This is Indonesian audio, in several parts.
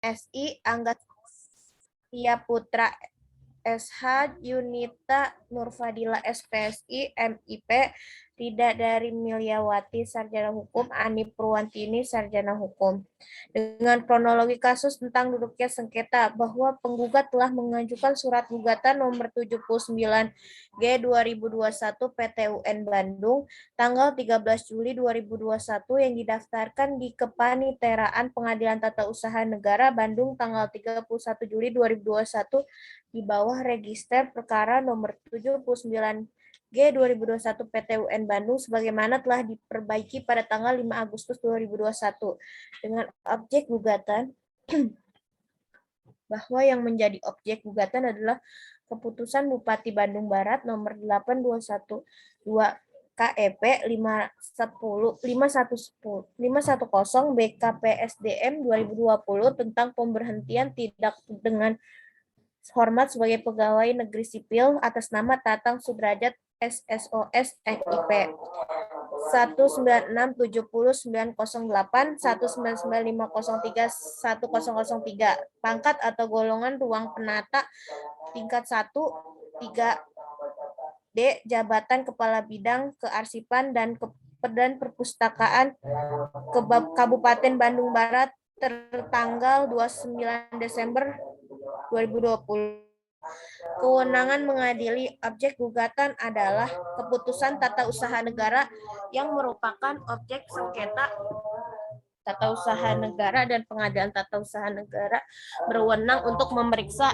SI Angga Tia Putra SH Yunita Nurfadila SPSI MIP Rida dari Milyawati Sarjana Hukum Ani Purwantini Sarjana Hukum. Dengan kronologi kasus tentang duduknya sengketa bahwa penggugat telah mengajukan surat gugatan nomor 79G 2021 PT UN Bandung tanggal 13 Juli 2021 yang didaftarkan di Kepaniteraan Pengadilan Tata Usaha Negara Bandung tanggal 31 Juli 2021 di bawah register perkara nomor 79G 2021 PT UN Bandung sebagaimana telah diperbaiki pada tanggal 5 Agustus 2021 dengan objek gugatan bahwa yang menjadi objek gugatan adalah keputusan Bupati Bandung Barat nomor 8212 KEP 510 BKPSDM 2020 tentang pemberhentian tidak dengan hormat sebagai pegawai negeri sipil atas nama Tatang Sudrajat SSOS NIP 196700908 199503103 pangkat atau golongan ruang penata tingkat 1 3D jabatan kepala bidang kearsipan dan perpustakaan Kabupaten Bandung Barat tertanggal 29 Desember 2020. Kewenangan mengadili objek gugatan adalah keputusan tata usaha negara yang merupakan objek sengketa tata usaha negara dan pengadilan tata usaha negara berwenang untuk memeriksa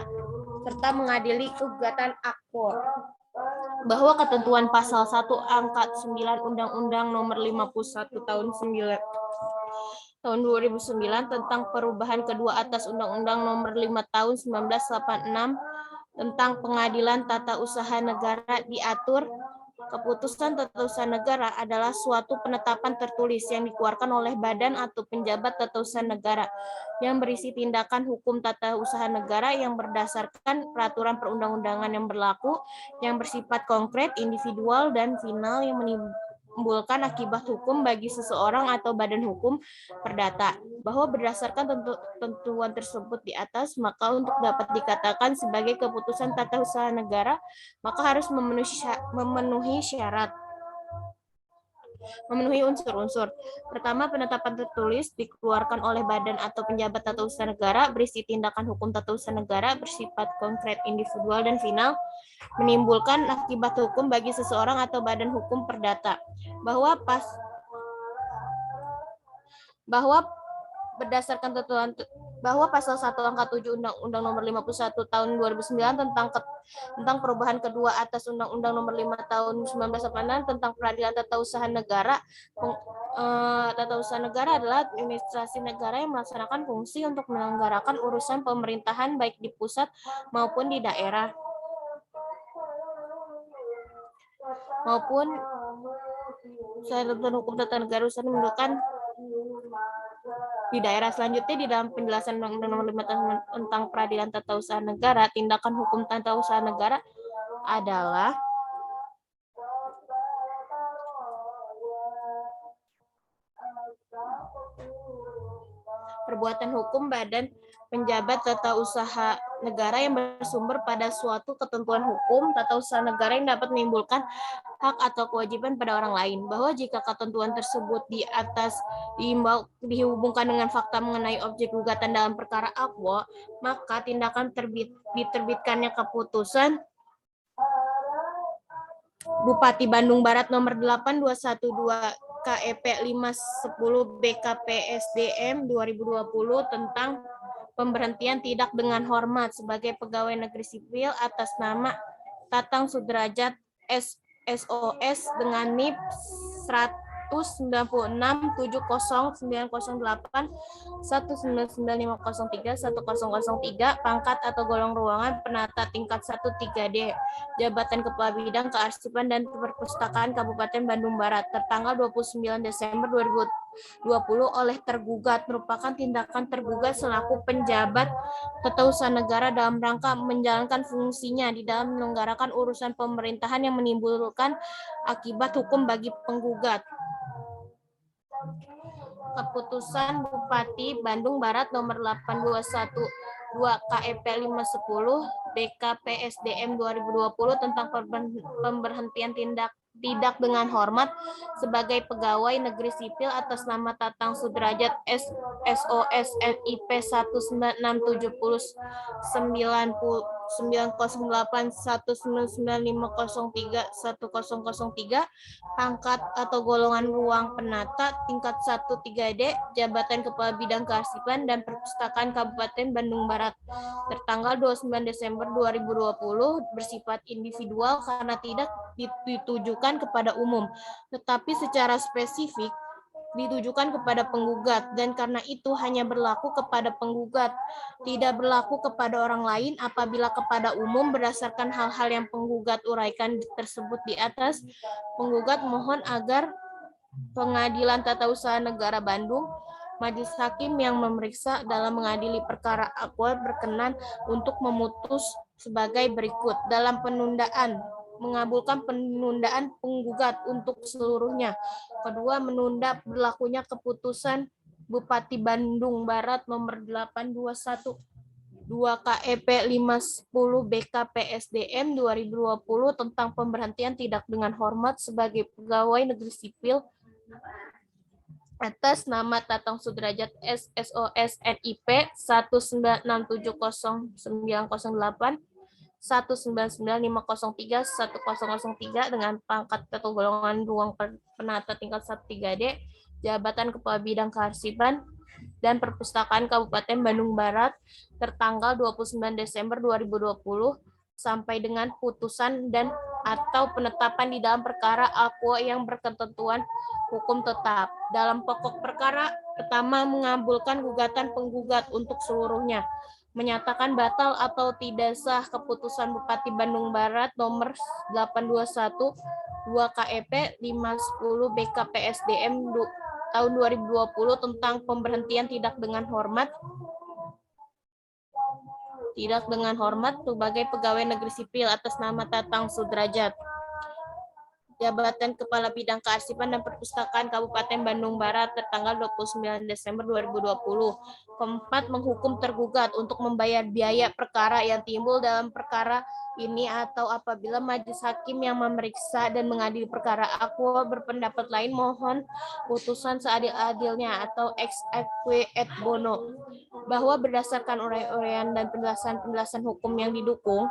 serta mengadili gugatan akpol bahwa ketentuan pasal 1 angka 9 Undang-Undang nomor 51 tahun 2009 tentang perubahan kedua atas Undang-Undang nomor 5 tahun 1986 tentang pengadilan tata usaha negara diatur keputusan tata usaha negara adalah suatu penetapan tertulis yang dikeluarkan oleh badan atau penjabat tata usaha negara yang berisi tindakan hukum tata usaha negara yang berdasarkan peraturan perundang-undangan yang berlaku yang bersifat konkret, individual, dan final yang menimbulkan akibat hukum bagi seseorang atau badan hukum perdata. Bahwa berdasarkan tentuan tersebut di atas, maka untuk dapat dikatakan sebagai keputusan tata usaha negara, maka harus memenuhi syarat. Memenuhi unsur-unsur. Pertama, penetapan tertulis dikeluarkan oleh badan atau penjabat tata usaha negara berisi tindakan hukum tata usaha negara bersifat konkret, individual, dan final menimbulkan akibat hukum bagi seseorang atau badan hukum perdata. Bahwa berdasarkan tentuan bahwa pasal 1 angka 7 Undang-Undang nomor 51 tahun 2009 tentang perubahan kedua atas Undang-Undang nomor 5 tahun 1986 tentang peradilan tata usaha negara. Tata usaha negara adalah administrasi negara yang melaksanakan fungsi untuk menyelenggarakan urusan pemerintahan baik di pusat maupun di daerah. Maupun ketentuan hukum tata negara usaha menentukan di daerah. Selanjutnya di dalam penjelasan Undang-Undang Nomor 5 Tahun tentang Peradilan Tata Usaha Negara, tindakan hukum tata usaha negara adalah perbuatan hukum badan penjabat tata usaha negara yang bersumber pada suatu ketentuan hukum tata usaha negara yang dapat menimbulkan hak atau kewajiban pada orang lain, bahwa jika ketentuan tersebut di atas dihubungkan dengan fakta mengenai objek gugatan dalam perkara akwa, maka tindakan diterbitkannya keputusan Bupati Bandung Barat nomor 8212 KEP 510 BKPSDM 2020 tentang pemberhentian tidak dengan hormat sebagai pegawai negeri sipil atas nama Tatang Sudrajat SSOS dengan NIP 196709081995003 pangkat atau golong ruangan penata tingkat 1 3D jabatan kepala bidang kearsipan dan perpustakaan Kabupaten Bandung Barat tertanggal 29 Desember 2020 oleh tergugat merupakan tindakan tergugat selaku penjabat tata usaha negara dalam rangka menjalankan fungsinya di dalam menyelenggarakan urusan pemerintahan yang menimbulkan akibat hukum bagi penggugat. Keputusan Bupati Bandung Barat nomor 821 KEP 510 BKPSDM 2020 tentang pemberhentian tidak dengan hormat sebagai pegawai negeri sipil atas nama Tatang Sudrajat SOS NIP 19670819950310003 pangkat atau golongan ruang penata tingkat 1 3D Jabatan Kepala Bidang Kearsipan dan Perpustakaan Kabupaten Bandung Barat tertanggal 29 Desember 2020 bersifat individual karena tidak ditujukan kepada umum, tetapi secara spesifik ditujukan kepada penggugat dan karena itu hanya berlaku kepada penggugat, tidak berlaku kepada orang lain apabila kepada umum berdasarkan hal-hal yang penggugat uraikan tersebut di atas. Penggugat mohon agar Pengadilan Tata Usaha Negara Bandung Majelis Hakim yang memeriksa dalam mengadili perkara Aqua berkenan untuk memutus sebagai berikut. Dalam penundaan, mengabulkan penundaan penggugat untuk seluruhnya. Kedua, menunda berlakunya keputusan Bupati Bandung Barat nomor 821 2 KEP 510 BKPSDM 2020 tentang pemberhentian tidak dengan hormat sebagai pegawai negeri sipil atas nama Tatang Sudrajat SOS NIP 196709908 19950310003 dengan pangkat atau golongan ruang penata tingkat 1 3D Jabatan Kepala Bidang Kearsipan dan Perpustakaan Kabupaten Bandung Barat tertanggal 29 Desember 2020 sampai dengan putusan dan atau penetapan di dalam perkara Aqua yang berketentuan hukum tetap. Dalam pokok perkara, pertama mengabulkan gugatan penggugat untuk seluruhnya, menyatakan batal atau tidak sah keputusan Bupati Bandung Barat nomor 821 2 KEP 510 BKPSDM tahun 2020 tentang pemberhentian tidak dengan hormat sebagai pegawai negeri sipil atas nama Tatang Sudrajat Jabatan Kepala Bidang Kearsipan dan Perpustakaan Kabupaten Bandung Barat tertanggal 29 Desember 2020. Keempat, menghukum tergugat untuk membayar biaya perkara yang timbul dalam perkara ini atau apabila majelis hakim yang memeriksa dan mengadili perkara Aqua berpendapat lain mohon putusan seadil-adilnya atau ex aequo et bono bahwa berdasarkan uraian dan penjelasan hukum yang didukung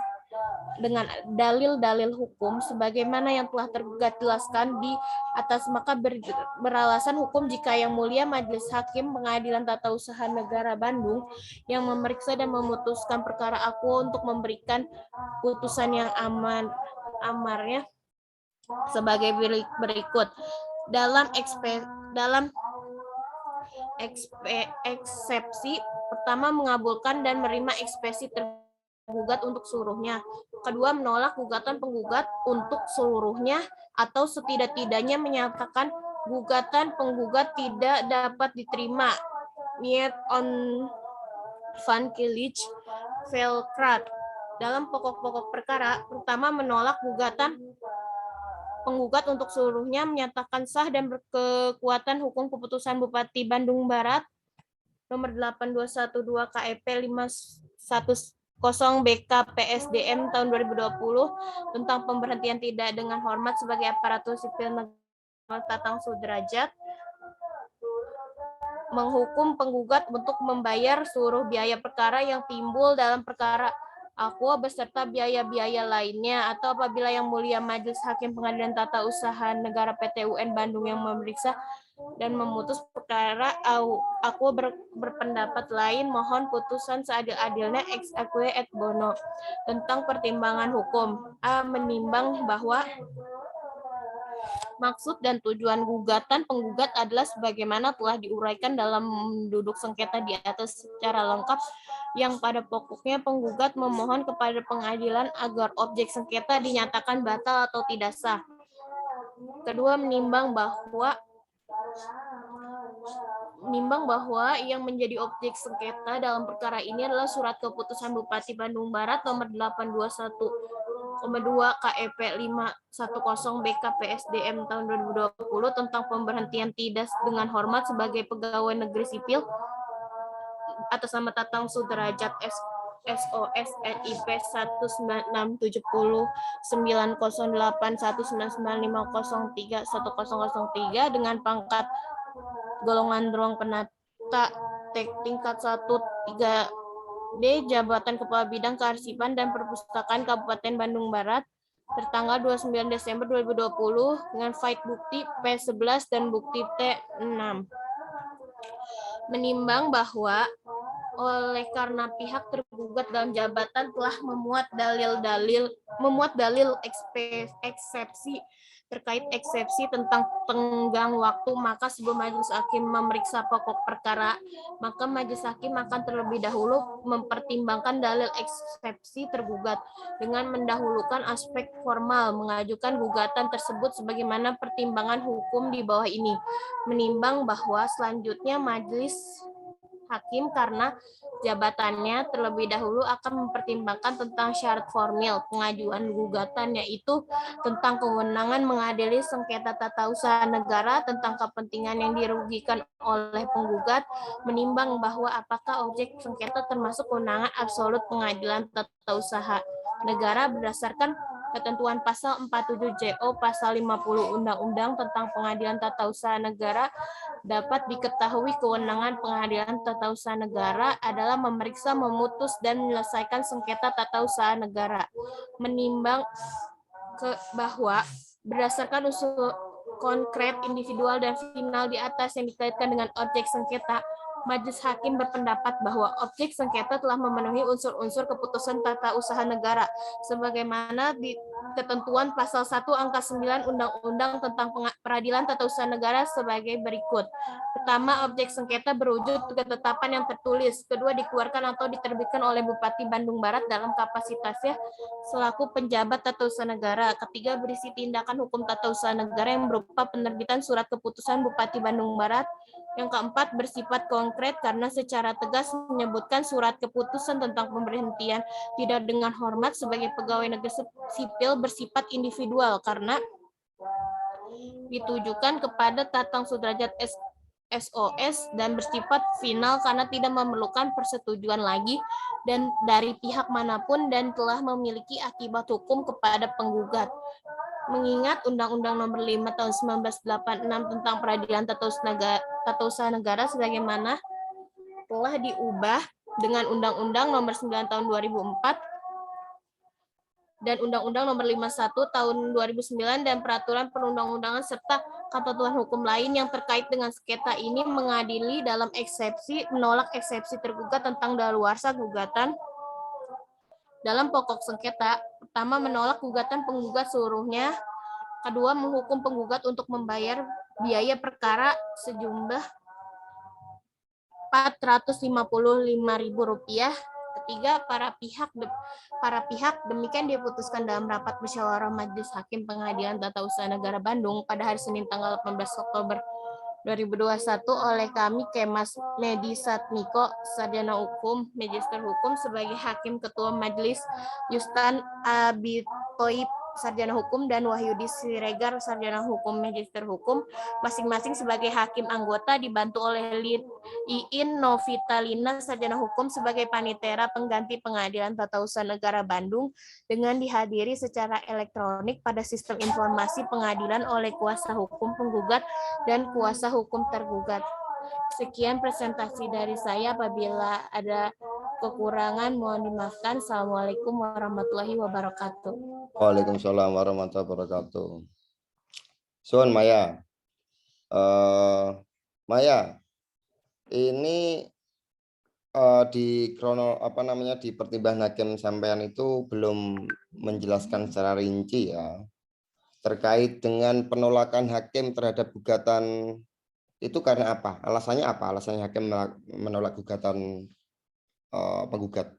dengan dalil-dalil hukum sebagaimana yang telah tergugat jelaskan di atas maka beralasan hukum jika Yang Mulia Majelis Hakim Pengadilan Tata Usaha Negara Bandung yang memeriksa dan memutuskan perkara Aqua untuk memberikan putusan yang amarnya sebagai berikut. Dalam eksepsi pertama mengabulkan dan menerima ekspresi tergugat untuk seluruhnya. Kedua, menolak gugatan penggugat untuk seluruhnya atau setidak-tidaknya menyatakan gugatan penggugat tidak dapat diterima. Niet on van Kilich Velkrat. Dalam pokok-pokok perkara, pertama menolak gugatan penggugat untuk seluruhnya, menyatakan sah dan berkekuatan hukum keputusan Bupati Bandung Barat nomor 8212 KEP 510 BKPSDM tahun 2020 tentang pemberhentian tidak dengan hormat sebagai aparatur sipil negara Tatang Sudrajat, menghukum penggugat untuk membayar seluruh biaya perkara yang timbul dalam perkara Aqua beserta biaya-biaya lainnya atau apabila Yang Mulia Majelis Hakim Pengadilan Tata Usaha Negara PT UN Bandung yang memeriksa dan memutus perkara Aqua berpendapat lain mohon putusan seadil-adilnya ex aequo et bono tentang pertimbangan hukum. A. Menimbang bahwa maksud dan tujuan gugatan penggugat adalah sebagaimana telah diuraikan dalam duduk sengketa di atas secara lengkap yang pada pokoknya penggugat memohon kepada pengadilan agar objek sengketa dinyatakan batal atau tidak sah. Kedua, menimbang bahwa yang menjadi objek sengketa dalam perkara ini adalah surat keputusan Bupati Bandung Barat nomor 821 KEP 510 BKPSDM tahun 2020 tentang pemberhentian tidak dengan hormat sebagai pegawai negeri sipil atas nama Tatang Sudrajat SOS NIP 196708199503103 dengan pangkat golongan ruang penata tingkat 1 3D Jabatan Kepala Bidang Kearsipan dan Perpustakaan Kabupaten Bandung Barat tertanggal 29 Desember 2020 dengan file bukti P11 dan bukti T6. Menimbang bahwa oleh karena pihak tergugat dalam jabatan telah memuat dalil eksepsi terkait eksepsi tentang tenggang waktu, maka sebelum majelis hakim memeriksa pokok perkara, maka majelis hakim akan terlebih dahulu mempertimbangkan dalil eksepsi tergugat dengan mendahulukan aspek formal mengajukan gugatan tersebut sebagaimana pertimbangan hukum di bawah ini. Menimbang bahwa selanjutnya majelis hakim karena jabatannya terlebih dahulu akan mempertimbangkan tentang syarat formil pengajuan gugatan, yaitu tentang kewenangan mengadili sengketa tata usaha negara tentang kepentingan yang dirugikan oleh penggugat, menimbang bahwa apakah objek sengketa termasuk kewenangan absolut pengadilan tata usaha negara berdasarkan ketentuan pasal 47 JO pasal 50 Undang-Undang tentang Pengadilan Tata Usaha Negara. Dapat diketahui kewenangan pengadilan tata usaha negara adalah memeriksa, memutus, dan menyelesaikan sengketa tata usaha negara. Menimbang bahwa berdasarkan usul konkret, individual, dan final di atas yang dikaitkan dengan objek sengketa, majelis hakim berpendapat bahwa objek sengketa telah memenuhi unsur-unsur keputusan tata usaha negara sebagaimana di ketentuan pasal 1 angka 9 Undang-Undang tentang Peradilan Tata Usaha Negara sebagai berikut. Pertama, objek sengketa berwujud ketetapan yang tertulis. Kedua, dikeluarkan atau diterbitkan oleh Bupati Bandung Barat dalam kapasitasnya selaku penjabat tata usaha negara. Ketiga, berisi tindakan hukum tata usaha negara yang berupa penerbitan surat keputusan Bupati Bandung Barat. Yang keempat, bersifat konkret karena secara tegas menyebutkan surat keputusan tentang pemberhentian tidak dengan hormat sebagai pegawai negeri sipil bersifat individual karena ditujukan kepada Tatang Sudrajat SOS dan bersifat final karena tidak memerlukan persetujuan lagi dan dari pihak manapun dan telah memiliki akibat hukum kepada penggugat. Mengingat Undang-Undang Nomor 5 Tahun 1986 tentang Peradilan Tata Usaha Negara sebagaimana telah diubah dengan Undang-Undang Nomor 9 Tahun 2004 dan Undang-Undang Nomor 51 Tahun 2009 dan peraturan perundang-undangan serta ketentuan hukum lain yang terkait dengan sengketa ini mengadili dalam eksepsi, menolak eksepsi tergugat tentang daluarsa gugatan dalam pokok sengketa. Pertama, menolak gugatan penggugat seluruhnya. Kedua, menghukum penggugat untuk membayar biaya perkara sejumlah Rp455.000. Ketiga, para pihak demikian diputuskan dalam rapat musyawarah Majelis Hakim Pengadilan Tata Usaha Negara Bandung pada hari Senin tanggal 18 Oktober 2021 oleh kami Kemas Medi Satmiko, Sarjana Hukum, Magister Hukum sebagai Hakim Ketua Majelis, Yustan Abitoib, Sarjana Hukum, dan Wahyudi Siregar, Sarjana Hukum, Magister Hukum, masing-masing sebagai Hakim anggota, dibantu oleh Iin Novitalina, Sarjana Hukum, sebagai Panitera Pengganti Pengadilan Tata Usaha Negara Bandung, dengan dihadiri secara elektronik pada sistem informasi pengadilan oleh kuasa hukum penggugat dan kuasa hukum tergugat. Sekian presentasi dari saya. Apabila ada kekurangan mohon dimaafkan. Assalamualaikum warahmatullahi wabarakatuh. Waalaikumsalam warahmatullahi wabarakatuh. Soan Maya. Maya, ini di di pertimbangan hakim sampean itu belum menjelaskan secara rinci ya terkait dengan penolakan hakim terhadap gugatan itu karena apa? Alasannya apa? Alasannya hakim menolak gugatan penggugat.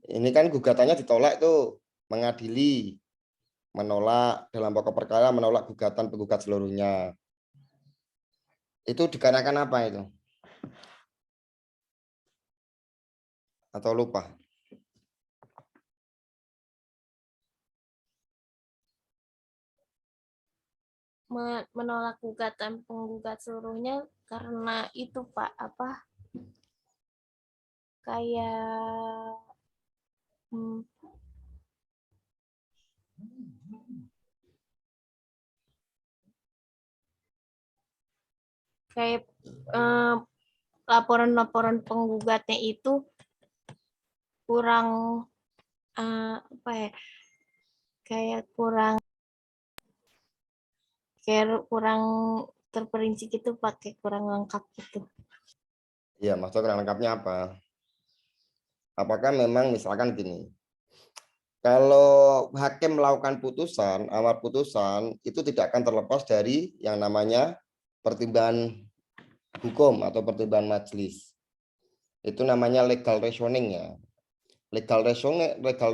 Ini kan gugatannya ditolak itu mengadili, menolak dalam pokok perkara, menolak gugatan penggugat seluruhnya. Itu dikarenakan apa itu? Atau lupa? Menolak gugatan penggugat seluruhnya karena itu Pak, apa kayak hmm, kayak eh, laporan-laporan penggugatnya itu kurang apa ya, kayak kurang terperinci gitu, pakai kurang lengkap gitu. Ya, maksud kurang lengkapnya apa? Apakah memang misalkan gini, kalau hakim melakukan putusan, amar putusan itu tidak akan terlepas dari yang namanya pertimbangan hukum atau pertimbangan majelis. Itu namanya legal reasoning ya. Legal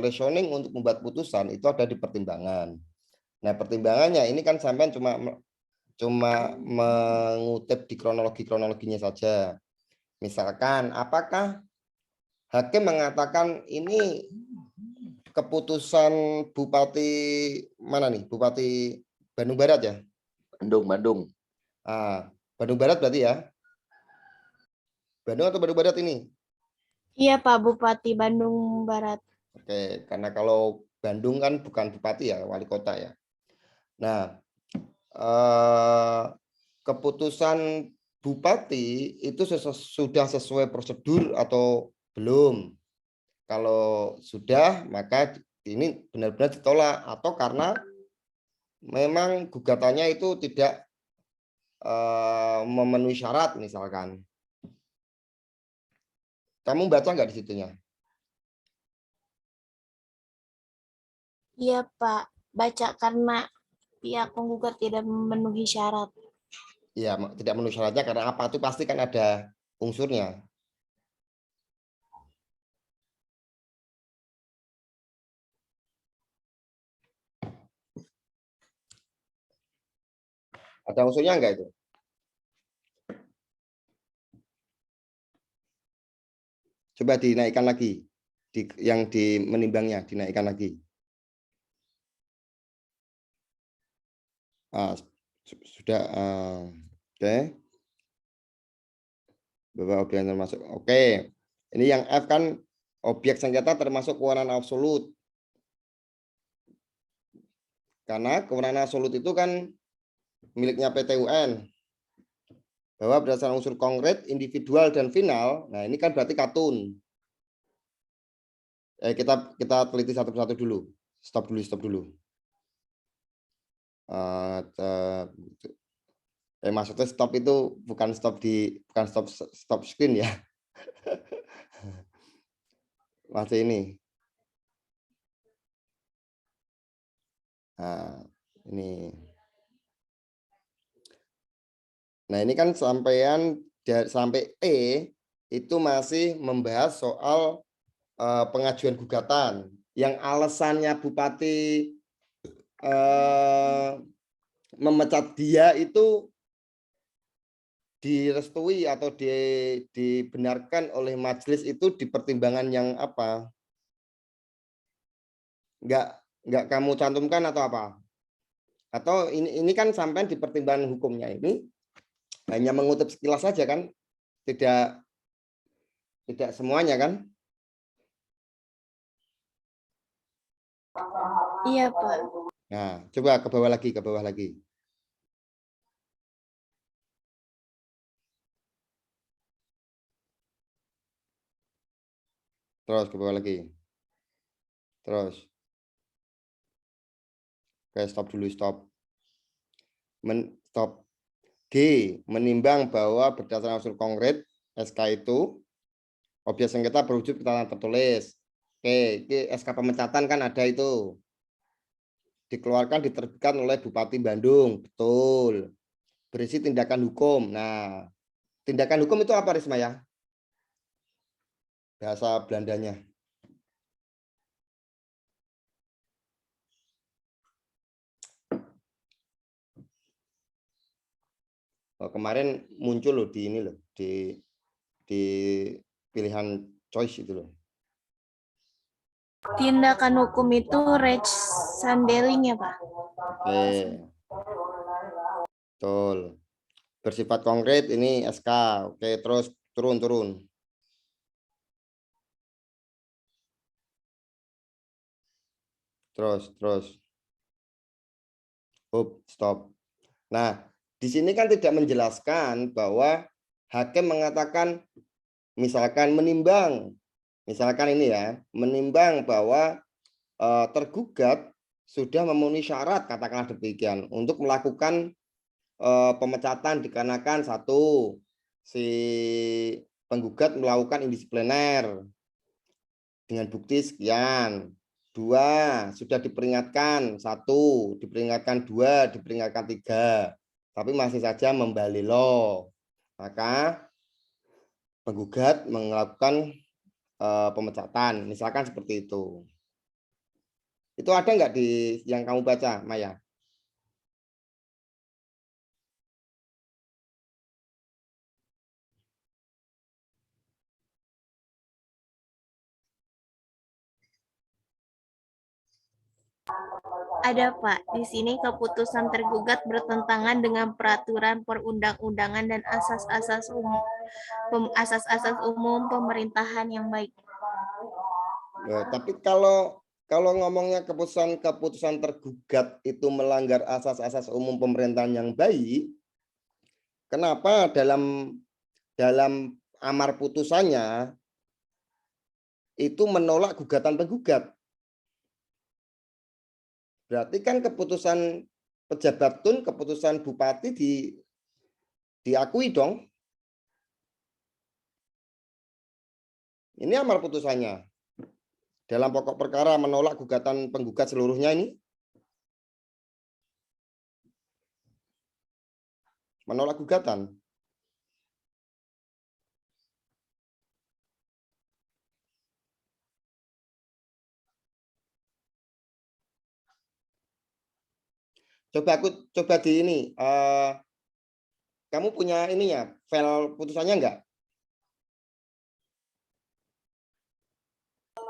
reasoning untuk membuat putusan itu ada di pertimbangan. Nah, pertimbangannya ini kan sampai cuma mengutip di kronologinya saja. Misalkan, apakah hakim mengatakan ini keputusan Bupati mana nih? Bupati Bandung Barat ya? Bandung. Bandung Barat berarti ya? Bandung atau Bandung Barat ini? Iya Pak, Bupati Bandung Barat. Oke, karena kalau Bandung kan bukan bupati ya, wali kota ya. Nah, keputusan bupati itu sudah sesuai prosedur atau belum? Kalau sudah, maka ini benar-benar ditolak atau karena memang gugatannya itu tidak memenuhi syarat misalkan. Kamu baca nggak di situnya? Iya Pak, baca karena pihak penggugat tidak memenuhi syarat. Ya, tidak memenuhi syaratnya karena apa? Itu pasti kan ada unsurnya. Ada unsurnya enggak itu? Coba dinaikkan lagi. Yang di menimbangnya, dinaikkan lagi. Sudah. Oke. Bahwa objek termasuk. Oke. Ini yang F kan objek sengketa termasuk kewenangan absolut. Karena kewenangan absolut itu kan miliknya PT UN. Bahwa berdasarkan unsur konkret, individual, dan final, nah ini kan berarti katun. Kita teliti satu persatu dulu. Stop dulu. Maksudnya stop itu bukan stop screen ya. Masih ini. Nah, ini. Nah, ini kan sampai E itu masih membahas soal pengajuan gugatan yang alasannya Bupati memecat dia itu direstui atau dibenarkan oleh majelis itu di pertimbangan yang apa? Enggak kamu cantumkan atau apa? Atau ini kan sampai di pertimbangan hukumnya ini hanya mengutip sekilas saja kan? Tidak semuanya kan? Iya Pak. Nah, coba ke bawah lagi. Terus ke bawah lagi. Terus. Oke, stop dulu, stop. Stop. G. Menimbang bahwa berdasarkan unsur konkret SK itu objek sengketa berwujud keterangan tertulis. Oke, SK pemecatan kan ada itu. Dikeluarkan, diterbitkan oleh Bupati Bandung. Betul. Berisi tindakan hukum. Nah, tindakan hukum itu apa, Risma ya? Bahasa Belandanya. Kemarin muncul loh di ini loh di pilihan choice itu loh. Tindakan hukum itu Recht Sandeling ya, Pak? Oke, betul. Bersifat konkret ini SK. Oke, terus turun. Terus. Stop. Nah, di sini kan tidak menjelaskan bahwa hakim mengatakan misalkan menimbang, misalkan ini ya, menimbang bahwa tergugat sudah memenuhi syarat, katakanlah demikian, untuk melakukan pemecatan dikarenakan satu, si penggugat melakukan indisipliner dengan bukti sekian. Dua, sudah diperingatkan. Satu, diperingatkan. Dua, diperingatkan. Tiga. Tapi masih saja membalilo. Maka penggugat melakukan pemecatan. Misalkan seperti itu. Itu ada nggak di yang kamu baca, Maya? Ada, Pak. Di sini keputusan tergugat bertentangan dengan peraturan perundang-undangan dan asas-asas umum pemerintahan yang baik. Nah, tapi kalau ngomongnya keputusan tergugat itu melanggar asas-asas umum pemerintahan yang baik, kenapa dalam amar putusannya itu menolak gugatan penggugat? Berarti kan keputusan pejabat tun, keputusan bupati diakui dong. Ini amar putusannya. Dalam pokok perkara menolak gugatan penggugat seluruhnya ini. Menolak gugatan. Coba di ini. Kamu punya ininya, file putusannya enggak?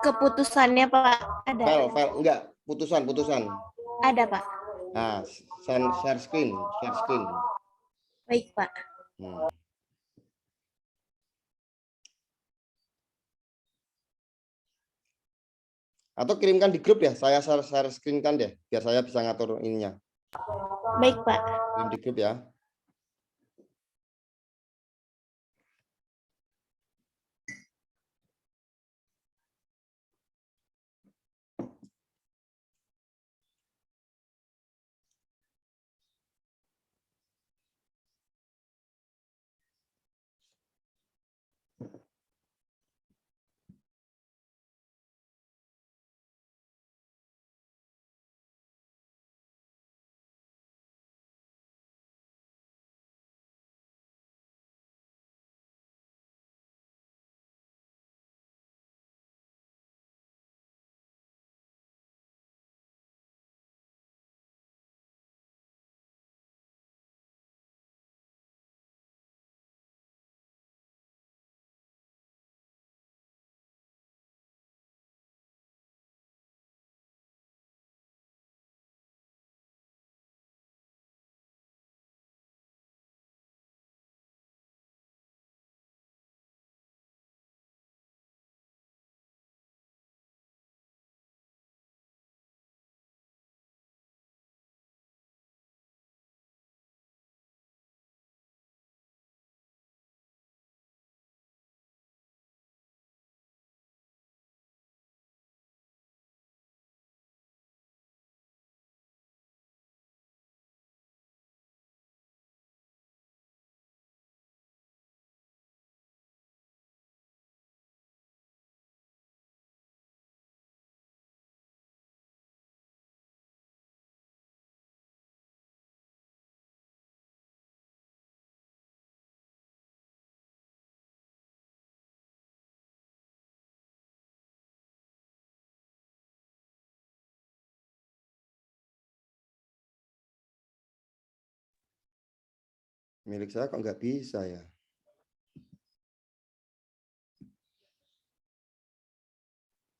Keputusannya, Pak, ada. File enggak, putusan. Ada, Pak. Nah, share screen. Baik, Pak. Atau kirimkan di grup ya, saya share screen kan deh, biar saya bisa ngatur ininya. Baik, Pak. Kirim di grup ya. Milik saya kok nggak bisa ya?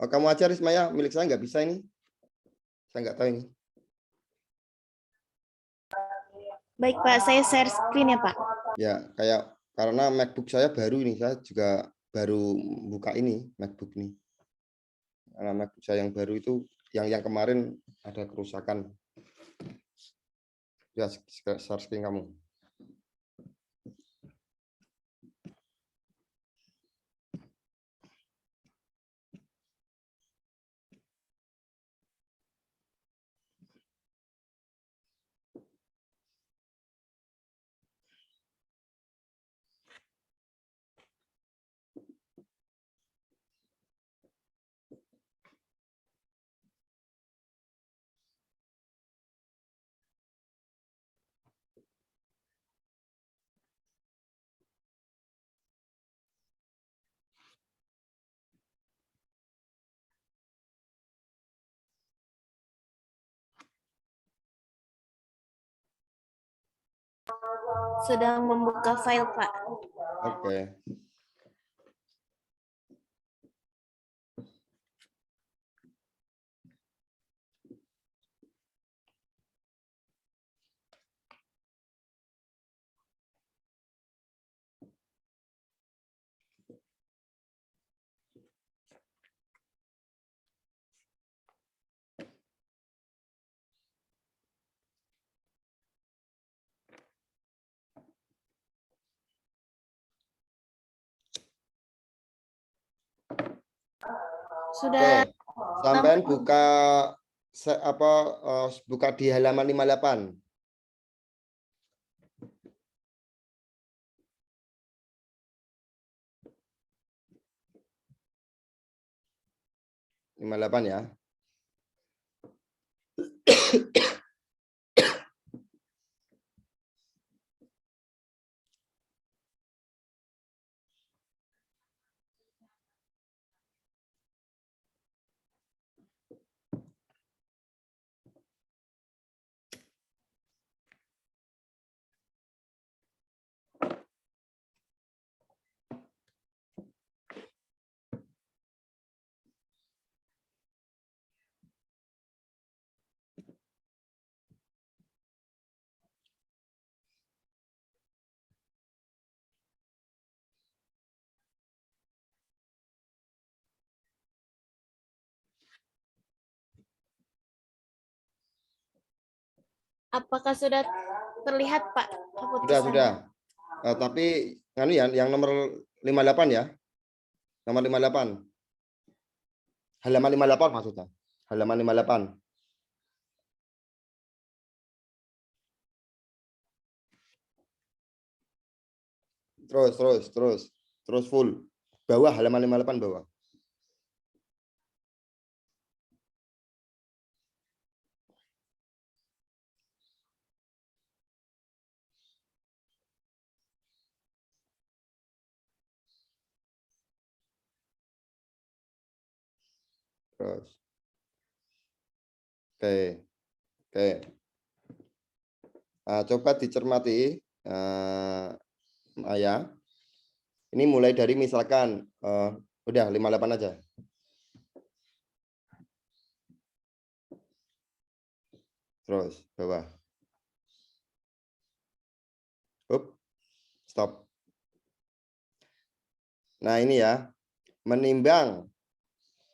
Oh, kamu aja Rismaya, milik saya nggak bisa ini. Saya nggak tahu ini. Baik Pak, saya share screen ya Pak. Ya, kayak karena MacBook saya baru ini, saya juga baru buka ini MacBook ini. Karena MacBook saya yang baru itu, yang kemarin ada kerusakan. Ya, share screen kamu. Sedang membuka file Pak. Oke. Sudah Oke. Sampai buka buka di halaman 58. Lima delapan ya. apakah sudah terlihat Pak keputusan? Sudah. Tapi anu ya, yang nomor 58 ya. Nomor 58. Halaman 58 maksudnya. Halaman 58. Terus full. Bawah halaman 58 bawah. Terus. Oke. Oke. Coba dicermati Ayah. Ini mulai dari misalkan udah 58 aja. Terus bawah. Stop. Nah, ini ya. Menimbang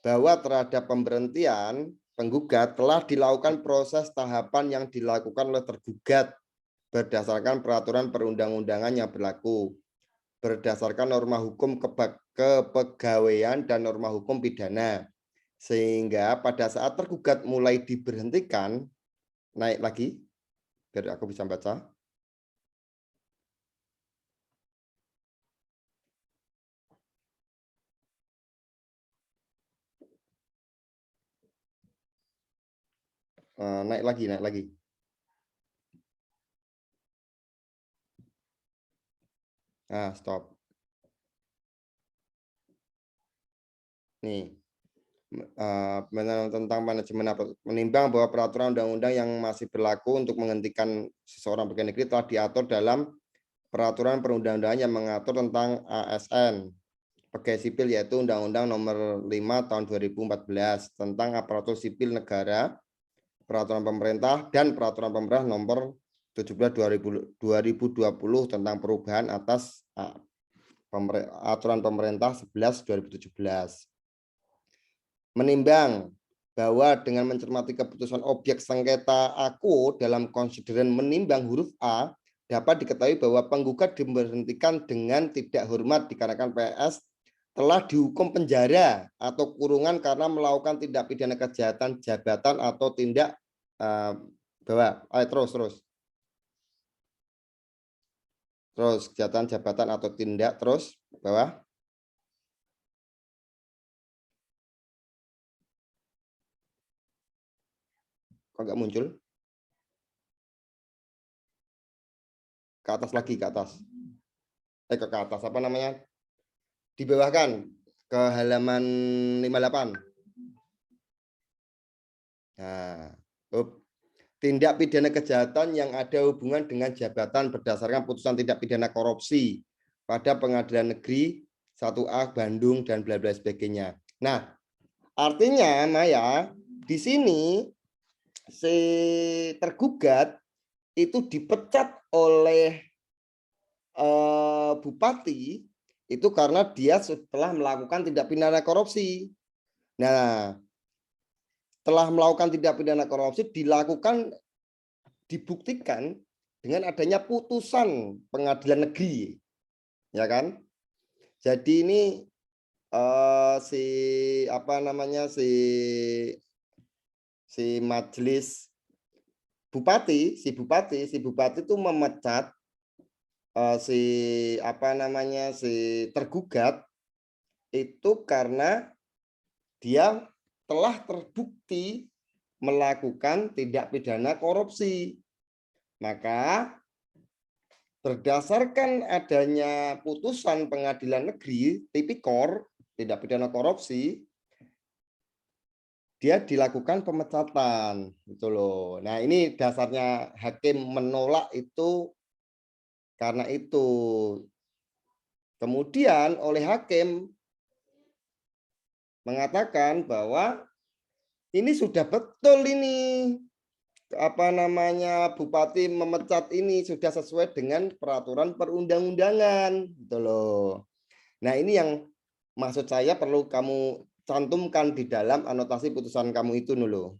bahwa terhadap pemberhentian penggugat telah dilakukan proses tahapan yang dilakukan oleh tergugat berdasarkan peraturan perundang-undangan yang berlaku, berdasarkan norma hukum kepegawaian dan norma hukum pidana. Sehingga pada saat tergugat mulai diberhentikan, naik lagi, biar aku bisa baca. Naik lagi. Nah, stop. Nih. Tentang manajemen menimbang bahwa peraturan undang-undang yang masih berlaku untuk menghentikan seseorang pegawai negeri telah diatur dalam peraturan perundang-undangan yang mengatur tentang ASN pegawai sipil, yaitu Undang-Undang Nomor 5 Tahun 2014 tentang aparatur sipil negara, peraturan pemerintah, dan peraturan pemerintah Nomor 17 2020 tentang perubahan atas aturan pemerintah 11 2017. Menimbang bahwa dengan mencermati keputusan objek sengketa aku dalam konsideran menimbang huruf A, dapat diketahui bahwa penggugat diberhentikan dengan tidak hormat dikarenakan PS telah dihukum penjara atau kurungan karena melakukan tindak pidana kejahatan jabatan atau tindak terus kejahatan jabatan atau tindak terus bawah. Kok nggak muncul? Ke atas lagi, ke atas. Ke atas apa namanya? Di bawah kan, ke halaman 58. Nah, tindak pidana kejahatan yang ada hubungan dengan jabatan berdasarkan putusan tindak pidana korupsi pada Pengadilan Negeri 1A Bandung dan bla bla sebagainya. Nah, artinya Maya, di sini si tergugat itu dipecat oleh bupati itu karena dia setelah melakukan tindak pidana korupsi. Nah, telah melakukan tindak pidana korupsi dibuktikan dengan adanya putusan pengadilan negeri, ya kan? Jadi ini si majelis bupati, si bupati itu memecat si tergugat itu karena dia telah terbukti melakukan tindak pidana korupsi. Maka berdasarkan adanya putusan pengadilan negeri tipikor tindak pidana korupsi, dia dilakukan pemecatan, gitu loh. Nah, ini dasarnya hakim menolak itu karena itu. Kemudian oleh hakim mengatakan bahwa ini sudah betul ini bupati memecat ini sudah sesuai dengan peraturan perundang-undangan, gitu loh. Nah, ini yang maksud saya perlu kamu cantumkan di dalam anotasi putusan kamu itu dulu.